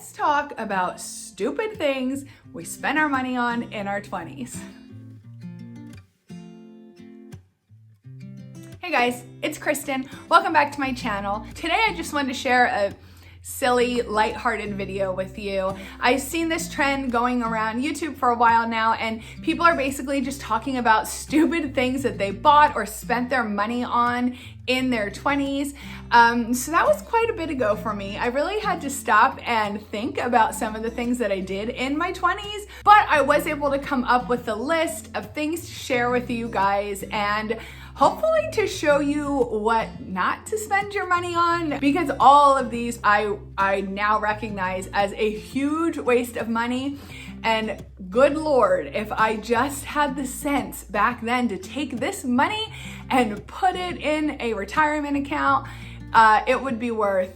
let's talk about stupid things we spend our money on in our 20s. Hey guys, it's Kristin. Welcome back to my channel. Today I just wanted to share a silly, lighthearted video with you. I've seen this trend going around YouTube for a while now, and people are basically just talking about stupid things that they bought or spent their money on in their 20s. So that was quite a bit ago for me. I really had to stop and think about some of the things that I did in my 20s, but I was able to come up with a list of things to share with you guys and hopefully to show you what not to spend your money on, because all of these I now recognize as a huge waste of money. And good Lord, if I just had the sense back then to take this money and put it in a retirement account, it would be worth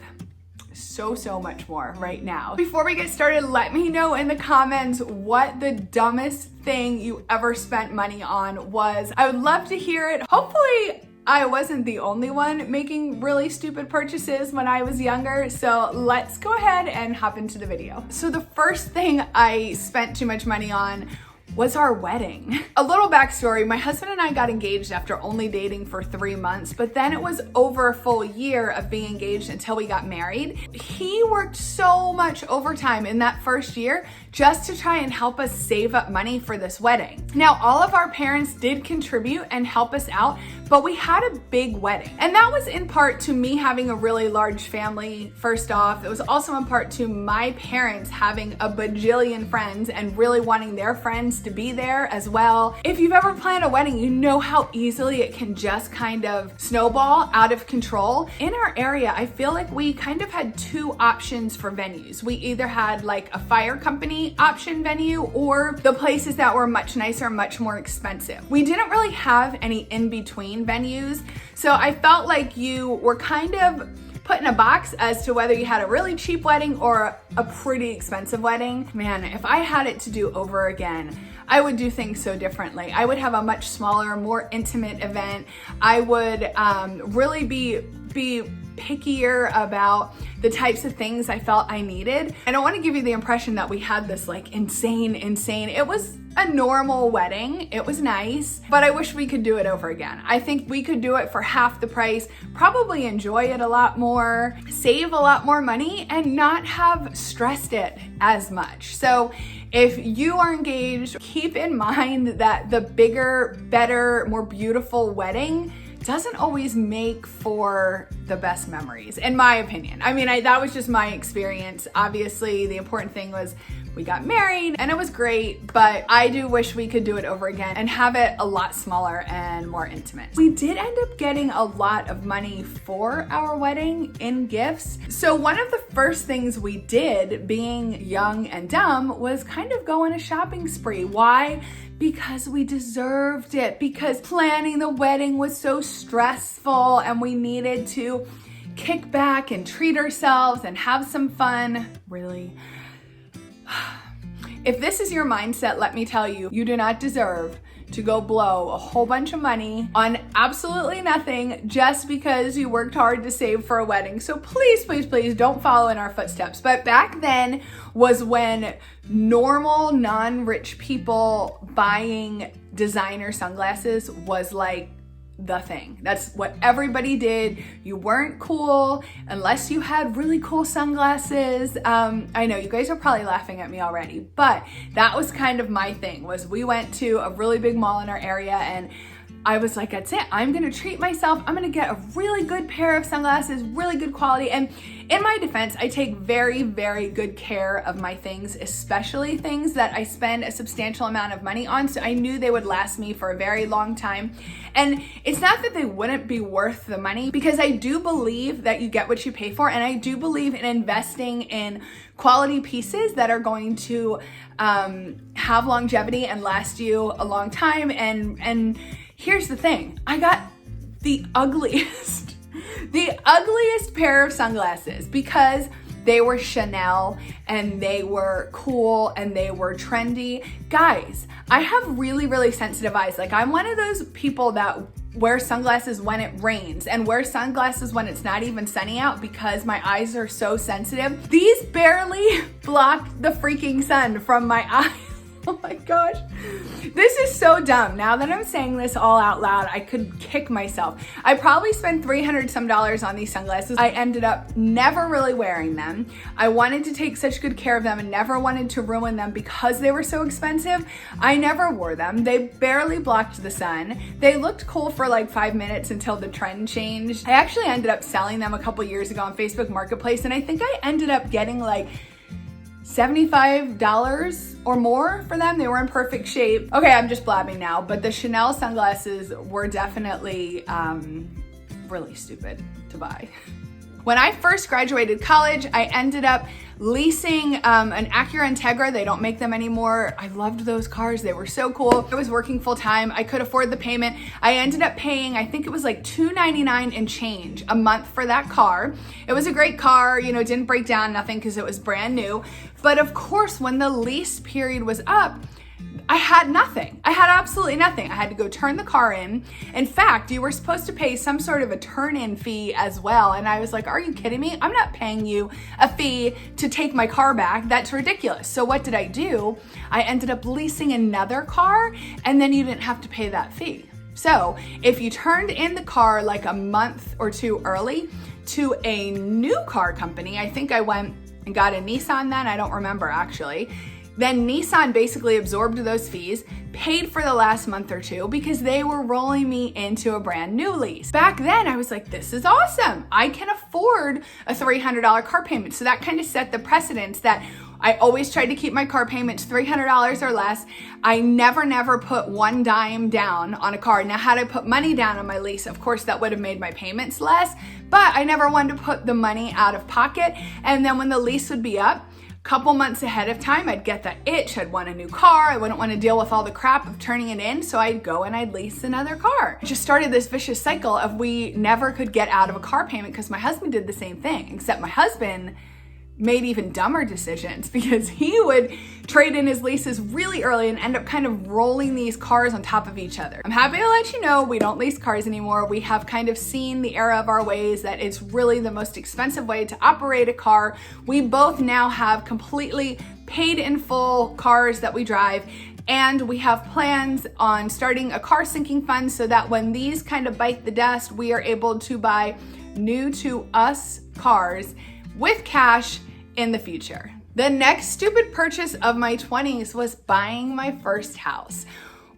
so much more right now. Before we get started, let me know in the comments what the dumbest thing you ever spent money on was. I would love to hear it. Hopefully I wasn't the only one making really stupid purchases when I was younger, so let's go ahead and hop into the video. So the first thing I spent too much money on was our wedding. A little backstory, my husband and I got engaged after only dating for 3 months, but then it was over a full year of being engaged until we got married. He worked so much overtime in that first year just to try and help us save up money for this wedding. Now, all of our parents did contribute and help us out, but we had a big wedding. And that was in part to me having a really large family, first off. It was also in part to my parents having a bajillion friends and really wanting their friends to be there as well. If you've ever planned a wedding, you know how easily it can just kind of snowball out of control. In our area, I feel like we kind of had two options for venues. We either had like a fire company option venue or the places that were much nicer, much more expensive. We didn't really have any in-between venues, so I felt like you were kind of put in a box as to whether you had a really cheap wedding or a pretty expensive wedding. Man, if I had it to do over again, I would do things so differently. I would have a much smaller, more intimate event. I would really be pickier about the types of things I felt I needed. I don't want to give you the impression that we had this like insane. It was a normal wedding. It was nice, but I wish we could do it over again. I think we could do it for half the price, probably enjoy it a lot more, save a lot more money, and not have stressed it as much. So if you are engaged, keep in mind that the bigger, better, more beautiful wedding doesn't always make for the best memories, in my opinion. I mean, that was just my experience. Obviously, the important thing was we got married and it was great, but I do wish we could do it over again and have it a lot smaller and more intimate. We did end up getting a lot of money for our wedding in gifts. So one of the first things we did, being young and dumb, was kind of go on a shopping spree. Why? Because we deserved it, because planning the wedding was so stressful and we needed to kick back and treat ourselves and have some fun. Really? If this is your mindset, let me tell you, you do not deserve to go blow a whole bunch of money on absolutely nothing just because you worked hard to save for a wedding. So please don't follow in our footsteps. But back then was when normal, non-rich people buying designer sunglasses was like the thing. That's what everybody did. You weren't cool unless you had really cool sunglasses. I know you guys are probably laughing at me already, but that was kind of my thing. Was we went to a really big mall in our area and I was like, that's it. I'm gonna treat myself. I'm gonna get a really good pair of sunglasses, really good quality. And in my defense, I take very good care of my things, especially things that I spend a substantial amount of money on. So I knew they would last me for a very long time. And it's not that they wouldn't be worth the money, because I do believe that you get what you pay for. And I do believe in investing in quality pieces that are going to have longevity and last you a long time. And here's the thing, I got the ugliest pair of sunglasses because they were Chanel and they were cool and they were trendy. Guys, I have really sensitive eyes. Like, I'm one of those people that wear sunglasses when it rains and wear sunglasses when it's not even sunny out because my eyes are so sensitive. These barely block the freaking sun from my eyes. Oh my gosh. This is so dumb. Now that I'm saying this all out loud, I could kick myself. I probably spent $300 some on these sunglasses. I ended up never really wearing them. I wanted to take such good care of them and never wanted to ruin them because they were so expensive. I never wore them. They barely blocked the sun. They looked cool for like 5 minutes until the trend changed. I actually ended up selling them a couple years ago on Facebook Marketplace, and I think I ended up getting like $75 or more for them. They were in perfect shape. Okay, I'm just blabbing now, but the Chanel sunglasses were definitely really stupid to buy. When I first graduated college, I ended up leasing an Acura Integra. They don't make them anymore. I loved those cars. They were so cool. I was working full time. I could afford the payment. I ended up paying, I think it was like $299 and change a month for that car. It was a great car, you know, it didn't break down, nothing, because it was brand new. But of course, when the lease period was up, I had nothing. I had absolutely nothing. I had to go turn the car in. In fact, you were supposed to pay some sort of a turn-in fee as well. And I was like, are you kidding me? I'm not paying you a fee to take my car back. That's ridiculous. So what did I do? I ended up leasing another car, and then you didn't have to pay that fee. So if you turned in the car like a month or two early to a new car company, I think I went and got a Nissan then, I don't remember actually. Then Nissan basically absorbed those fees, paid for the last month or two because they were rolling me into a brand new lease. Back then, I was like, this is awesome. I can afford a $300 car payment. So that kind of set the precedence that I always tried to keep my car payments $300 or less. I never put one dime down on a car. Now, had I put money down on my lease, of course, that would have made my payments less, but I never wanted to put the money out of pocket. And then when the lease would be up, couple months ahead of time, I'd get that itch. I'd want a new car. I wouldn't want to deal with all the crap of turning it in. So I'd go and I'd lease another car. It just started this vicious cycle of we never could get out of a car payment because my husband did the same thing, except my husband made even dumber decisions because he would trade in his leases really early and end up kind of rolling these cars on top of each other. I'm happy to let you know we don't lease cars anymore. We have kind of seen the era of our ways that it's really the most expensive way to operate a car. We both now have completely paid in full cars that we drive, and we have plans on starting a car sinking fund so that when these kind of bite the dust, we are able to buy new to us cars with cash in the future. The next stupid purchase of my 20s was buying my first house.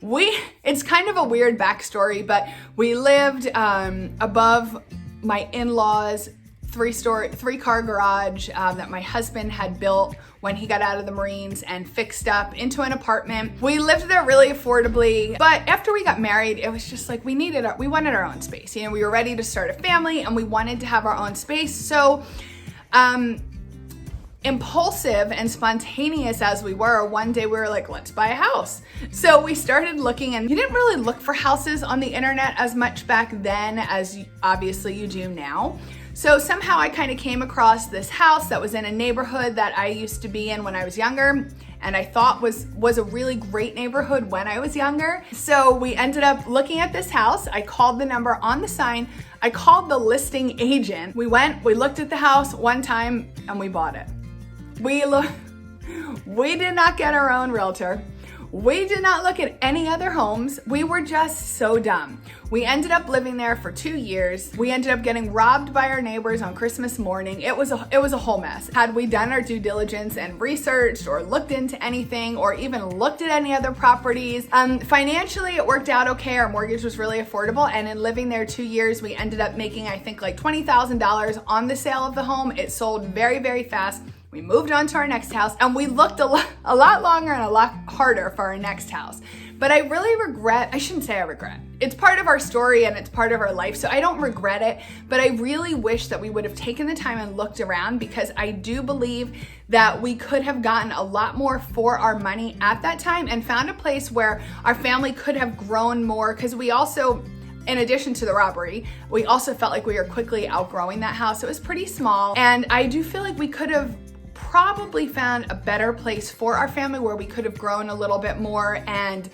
It's kind of a weird backstory, but we lived above my in-laws' three-car garage that my husband had built when he got out of the Marines and fixed up into an apartment. We lived there really affordably, but after we got married, it was just like we wanted our own space. You know, we were ready to start a family and we wanted to have our own space. So impulsive and spontaneous as we were, one day we were like, let's buy a house. So we started looking, and you didn't really look for houses on the internet as much back then as obviously you do now. So somehow I kind of came across this house that was in a neighborhood that I used to be in when I was younger, and I thought was a really great neighborhood when I was younger. So we ended up looking at this house. I called the number on the sign. I called the listing agent. We looked at the house one time, and we bought it. We did not get our own realtor. We did not look at any other homes. We were just so dumb. We ended up living there for 2 years. We ended up getting robbed by our neighbors on Christmas morning. It was a whole mess. Had we done our due diligence and researched or looked into anything or even looked at any other properties, financially it worked out okay. Our mortgage was really affordable, and in living there 2 years, we ended up making, I think, like $20,000 on the sale of the home. It sold very, very fast. We moved on to our next house, and we looked a lot longer and a lot harder for our next house. But I shouldn't say I regret. It's part of our story and it's part of our life, so I don't regret it, but I really wish that we would have taken the time and looked around, because I do believe that we could have gotten a lot more for our money at that time and found a place where our family could have grown more, because we also, in addition to the robbery, we also felt like we were quickly outgrowing that house. It was pretty small, and I do feel like we could have probably found a better place for our family where we could have grown a little bit more and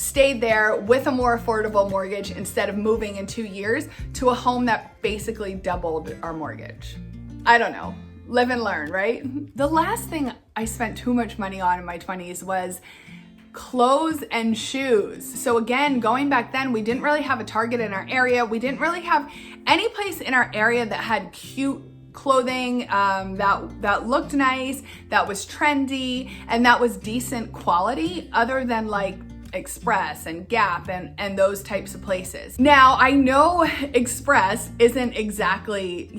stayed there with a more affordable mortgage instead of moving in 2 years to a home that basically doubled our mortgage. I don't know. Live and learn, right? The last thing I spent too much money on in my 20s was clothes and shoes. So again, going back then, we didn't really have a Target in our area. We didn't really have any place in our area that had cute clothing that looked nice, that was trendy, and that was decent quality, other than like Express and Gap and those types of places. Now, I know Express isn't exactly,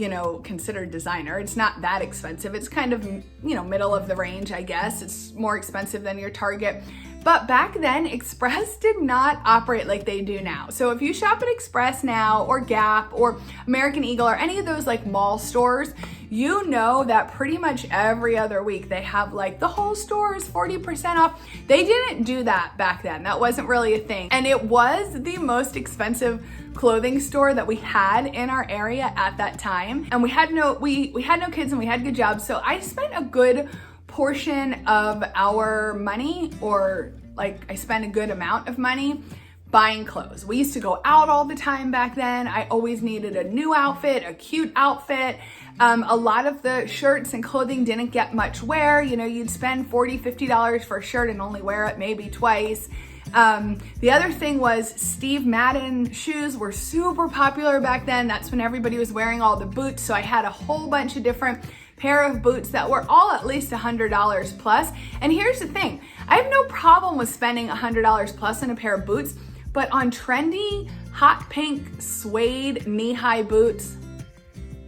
considered designer. It's not that expensive. It's kind of, middle of the range, I guess. It's more expensive than your Target. But back then, Express did not operate like they do now. So if you shop at Express now, or Gap, or American Eagle, or any of those like mall stores, you know that pretty much every other week they have like the whole store is 40% off. They didn't do that back then. That wasn't really a thing. And it was the most expensive clothing store that we had in our area at that time. And we had no kids and we had good jobs. So I spent a good portion of our money, or like I spent a good amount of money buying clothes. We used to go out all the time back then. I always needed a new outfit, a cute outfit. A lot of the shirts and clothing didn't get much wear. You'd spend $40, $50 for a shirt and only wear it maybe twice. The other thing was Steve Madden shoes were super popular back then. That's when everybody was wearing all the boots. So I had a whole bunch of different pair of boots that were all at least $100 plus. And here's the thing, I have no problem with spending $100 plus on a pair of boots, but on trendy, hot pink, suede, knee-high boots,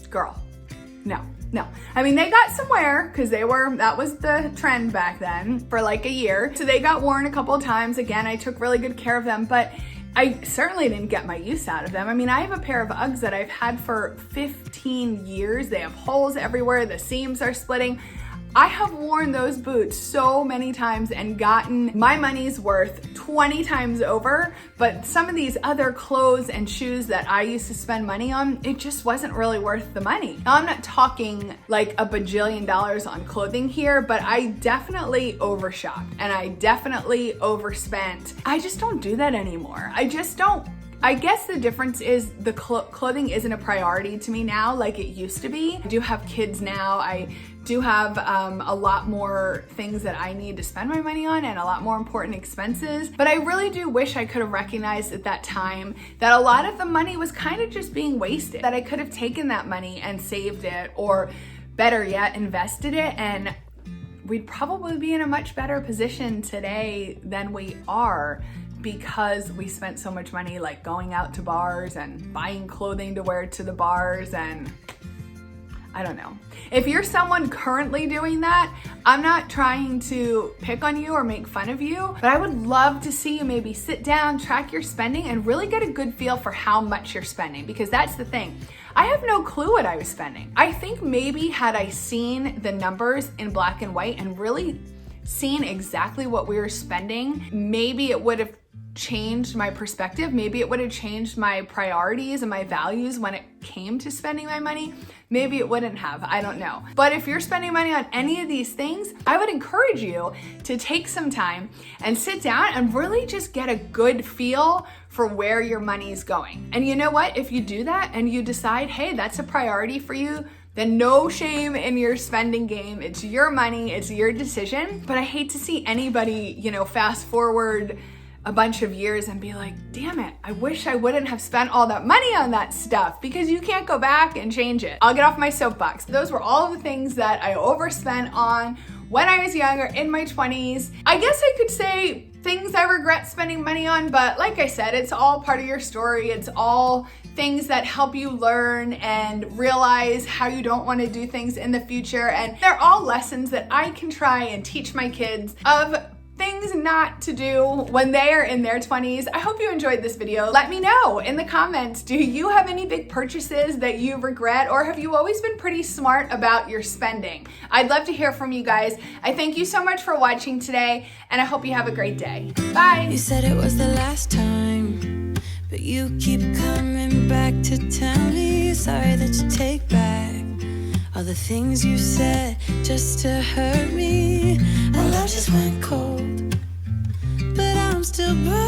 girl, no. I mean, they got some wear because that was the trend back then for like a year. So they got worn a couple of times. Again, I took really good care of them, but I certainly didn't get my use out of them. I mean, I have a pair of Uggs that I've had for 15 years. They have holes everywhere. The seams are splitting. I have worn those boots so many times and gotten my money's worth 20 times over, but some of these other clothes and shoes that I used to spend money on, it just wasn't really worth the money. Now, I'm not talking like a bajillion dollars on clothing here, but I definitely overshopped and I definitely overspent. I just don't do that anymore. I just don't. I guess the difference is the clothing isn't a priority to me now like it used to be. I do have kids now. I do have a lot more things that I need to spend my money on and a lot more important expenses. But I really do wish I could have recognized at that time that a lot of the money was kind of just being wasted, that I could have taken that money and saved it, or better yet, invested it, and we'd probably be in a much better position today than we are, because we spent so much money like going out to bars and buying clothing to wear to the bars. And I don't know. If you're someone currently doing that, I'm not trying to pick on you or make fun of you, but I would love to see you maybe sit down, track your spending, and really get a good feel for how much you're spending, because that's the thing. I have no clue what I was spending. I think maybe had I seen the numbers in black and white and really seen exactly what we were spending, maybe it would have changed my perspective. Maybe it would have changed my priorities and my values when it came to spending my money. Maybe it wouldn't have, I don't know. But if you're spending money on any of these things, I would encourage you to take some time and sit down and really just get a good feel for where your money's going. And you know what? If you do that and you decide, hey, that's a priority for you, then no shame in your spending game. It's your money, it's your decision. But I hate to see anybody, fast forward a bunch of years and be like, damn it, I wish I wouldn't have spent all that money on that stuff, because you can't go back and change it. I'll get off my soapbox. Those were all the things that I overspent on when I was younger, in my 20s. I guess I could say things I regret spending money on, but like I said, it's all part of your story. It's all things that help you learn and realize how you don't want to do things in the future. And they're all lessons that I can try and teach my kids of things not to do when they are in their 20s. I hope you enjoyed this video. Let me know in the comments, do you have any big purchases that you regret, or have you always been pretty smart about your spending? I'd love to hear from you guys. I thank you so much for watching today, and I hope you have a great day. Bye. You said it was the last time, but you keep coming back to tell me sorry that you take back all the things you said just to hurt me. Our love just went cold, but I'm still burning.